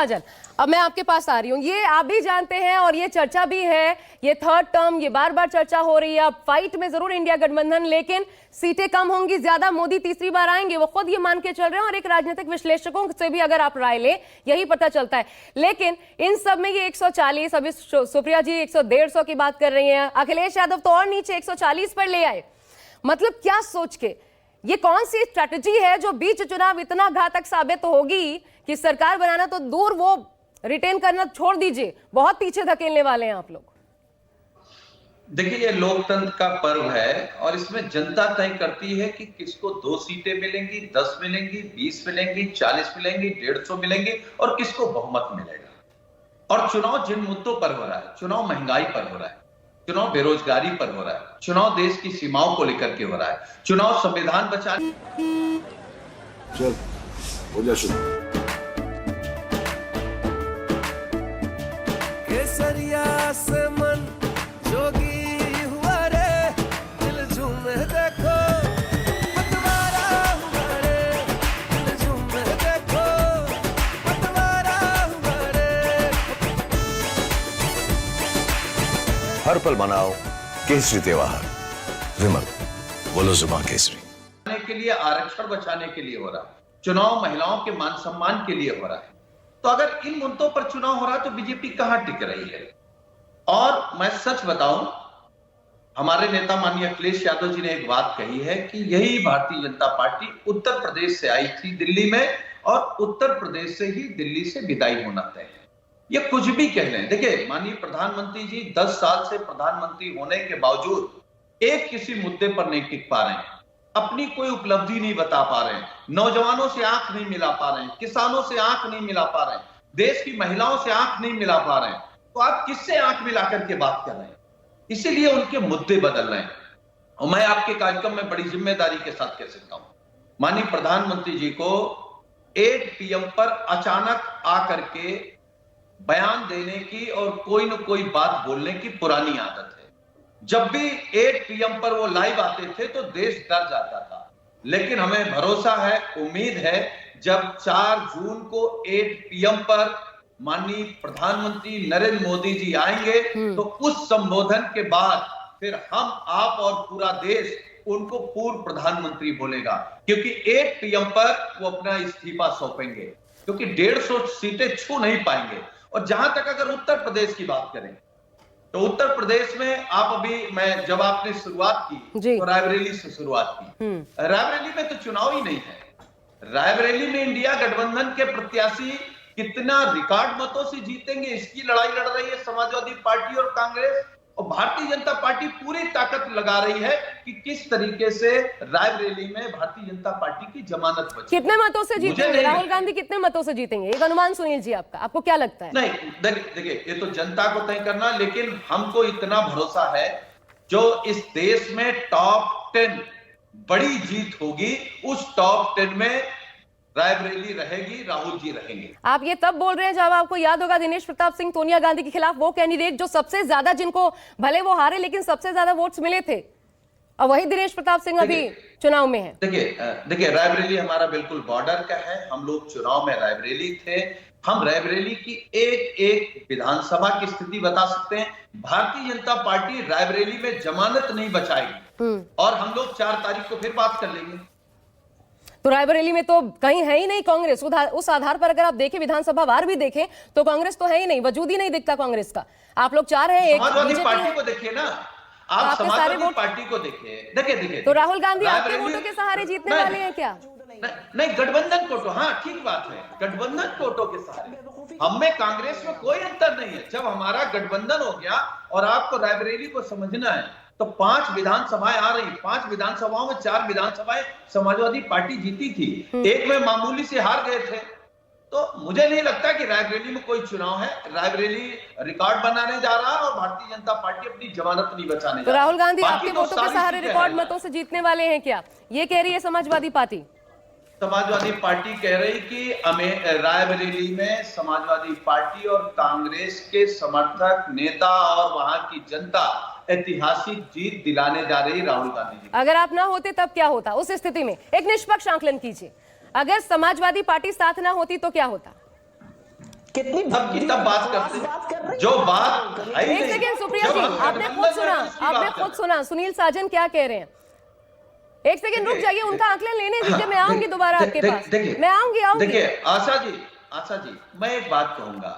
महाजन, अब मैं आपके पास आ रही हूँ। ये आप भी जानते हैं और ये चर्चा भी है, ये थर्ड टर्म, ये बार बार चर्चा हो रही है। अब फाइट में जरूर इंडिया गठबंधन, लेकिन सीटें कम होंगी, ज्यादा मोदी तीसरी बार आएंगे, वो खुद ये मान के चल रहे हैं और एक राजनीतिक विश्लेषकों से भी अगर आप राय लें यही पता चलता है। लेकिन इन सब में ये 140, अभी सुप्रिया जी 100-150 की बात कर रही है, अखिलेश यादव तो और नीचे 140 पर ले आए। मतलब क्या सोच के, ये कौन सी स्ट्रैटेजी है जो बीच चुनाव इतना घातक साबित होगी कि सरकार बनाना तो दूर, वो रिटेन करना छोड़ दीजिए, बहुत पीछे धकेलने वाले हैं आप लोग। देखिए, ये लोकतंत्र का पर्व है और इसमें जनता तय करती है कि किसको 2 सीटें मिलेंगी, 10 मिलेंगी, 20 मिलेंगी, 40 मिलेंगी, 150 मिलेंगी और किसको बहुमत मिलेगा। और चुनाव जिन मुद्दों पर हो रहा है, चुनाव महंगाई पर हो रहा है, चुनाव बेरोजगारी पर हो रहा है, चुनाव देश की सीमाओं को लेकर के हो रहा है, चुनाव संविधान बचाने। चल हो जा शुरू। केसरिया से मन जोगी हुआ रे, दिल झूमे देखो पतवारा हुआ रे, दिल झूमे देखो पतवारा हुआ रे। हर पल मनाओ केसरी त्योहार। विमल, बोलो जुबां केसरी। के लिए, आरक्षण बचाने के लिए हो रहा है, चुनाव महिलाओं के मान सम्मान के लिए हो रहा है। तो अगर इन मुद्दों पर चुनाव हो रहा है तो बीजेपी कहां टिक रही है। और मैं सच बताऊं, हमारे नेता माननीय अखिलेश यादव जी ने एक बात कही है कि यही भारतीय जनता पार्टी उत्तर प्रदेश से आई थी दिल्ली में और उत्तर प्रदेश से ही दिल्ली से विदाई होना तय है। ये कुछ भी कह लें, देखिए माननीय प्रधानमंत्री जी 10 साल से प्रधानमंत्री होने के बावजूद एक किसी मुद्दे पर नहीं टिक पा रहे हैं, अपनी कोई उपलब्धि नहीं बता पा रहे हैं, नौजवानों से आंख नहीं मिला पा रहे हैं, किसानों से आंख नहीं मिला पा रहे हैं, देश की महिलाओं से आंख नहीं मिला पा रहे हैं, तो आप किससे आंख मिलाकर के बात कर रहे हैं। इसीलिए उनके मुद्दे बदल रहे हैं। और मैं आपके कार्यक्रम में बड़ी जिम्मेदारी के साथ कह सकता हूं, माननीय प्रधानमंत्री जी को 8 PM पर अचानक आकर के बयान देने की और कोई न कोई बात बोलने की पुरानी आदत है। जब भी 8 PM पर वो लाइव आते थे तो देश डर जाता था, लेकिन हमें भरोसा है, उम्मीद है, जब 4 जून को 8 PM पर माननीय प्रधानमंत्री नरेंद्र मोदी जी आएंगे तो उस संबोधन के बाद फिर हम, आप और पूरा देश उनको पूर्व प्रधानमंत्री बोलेगा, क्योंकि 8 PM पर वो अपना इस्तीफा सौंपेंगे, क्योंकि 150 सीटें छू नहीं पाएंगे। और जहां तक अगर उत्तर प्रदेश की बात करें तो उत्तर प्रदेश में आप जब आपने शुरुआत की तो रायबरेली से शुरुआत की। रायबरेली में तो चुनाव ही नहीं है। रायबरेली में इंडिया गठबंधन के प्रत्याशी कितना रिकॉर्ड मतों से जीतेंगे, इसकी लड़ाई लड़ रही है समाजवादी पार्टी और कांग्रेस। और भारतीय जनता पार्टी पूरी ताकत लगा रही है कि किस तरीके से रायबरेली में भारतीय जनता पार्टी की जमानत बचे। कितने मतों से जीतेंगे राहुल गांधी, कितने मतों से जीतेंगे, एक अनुमान सुनील जी आपका, आपको क्या लगता है? नहीं, देखिए ये तो जनता को तय करना, लेकिन हमको इतना भरोसा है जो इस देश में टॉप 10 बड़ी जीत होगी, उस टॉप 10 में रायबरेली रहेगी, राहुल जी रहेंगे। आप ये तब बोल रहे हैं जब आपको याद होगा दिनेश प्रताप सिंह सोनिया गांधी के खिलाफ वो कैंडिडेट जो सबसे ज्यादा, जिनको भले वो हारे लेकिन सबसे ज्यादा वोट्स मिले थे, और वही दिनेश प्रताप सिंह अभी चुनाव में है। देखिए रायबरेली हमारा बिल्कुल बॉर्डर का है, हम लोग चुनाव में रायबरेली थे, हम रायबरेली की एक विधानसभा की स्थिति बता सकते हैं। भारतीय जनता पार्टी रायबरेली में जमानत नहीं बचाएगी और हम लोग 4 तारीख को फिर बात कर लेंगे। तो रायबरेली में तो कहीं है ही नहीं कांग्रेस, उस आधार पर अगर आप देखें, विधानसभा वार भी देखें तो कांग्रेस तो है ही नहीं, वजूद ही नहीं दिखता कांग्रेस का। आप लोग चाह रहे हैं समाजवादी पार्टी को देखिए ना, आप समाजवादी पार्टी को देखिए, देखिए तो राहुल गांधी आपके वोटों के सहारे जीतने वाले हैं क्या? नहीं, गठबंधन कोटो, हाँ ठीक बात है, गठबंधन कोटो के सहारे। हमें कांग्रेस में कोई अंतर नहीं है। जब हमारा गठबंधन हो गया, और आपको रायबरेली को समझना है तो 5 विधानसभाएं आ रही, 5 विधानसभाओं में 4 विधानसभाएं समाजवादी पार्टी जीती थी, एक में मामूली से हार गए थे। तो मुझे नहीं लगता कि रायबरेली में कोई चुनाव है। रायबरेली रिकॉर्ड बनाने जा रहा है और भारतीय जनता पार्टी अपनी जमानत नहीं बचाने जा रही। राहुल गांधी आपके वोटों के सहारे रिकॉर्ड मतों से जीतने वाले हैं क्या, ये कह रही है समाजवादी पार्टी? समाजवादी पार्टी कह रही कि रायबरेली में समाजवादी पार्टी और कांग्रेस के समर्थक नेता और वहां की जनता ऐतिहासिक जीत दिलाने जा रही राहुल गांधी जी। अगर आप ना होते तब क्या होता? उस स्थिति में एक निष्पक्ष आकलन कीजिए, अगर समाजवादी पार्टी साथ ना होती तो क्या होता? कितनी तब बात करते जो बात है ही एक नहीं। सेकेंड सुप्रिया जब जी, हम आपने खुद गठबंधन सुना, में उसकी आपने बात खुद करते सुना सुनील साजन क्या कह रहे हैं। एक सेकेंड रुक देखिए, जाइए, उनका आकलन लेने दीजिए, मैं आऊंगी दोबारा आपके पास, देखिए, मैं आऊंगी। देखिए आशा जी मैं एक बात कहूंगा,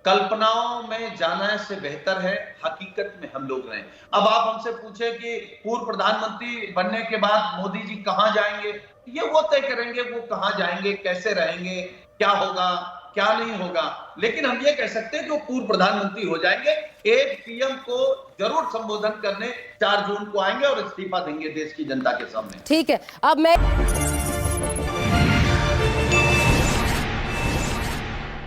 कल्पनाओं में जाना से बेहतर है हकीकत में हम लोग रहें। अब आप हमसे पूछे कि पूर्व प्रधानमंत्री बनने के बाद मोदी जी कहां जाएंगे, ये वो तय करेंगे, वो कहां जाएंगे, कैसे रहेंगे, क्या होगा क्या नहीं होगा। लेकिन हम ये कह सकते हैं कि वो पूर्व प्रधानमंत्री हो जाएंगे। एक पीएम को जरूर संबोधन करने 4 जून को आएंगे और इस्तीफा देंगे देश की जनता के सामने। ठीक है, अब मैं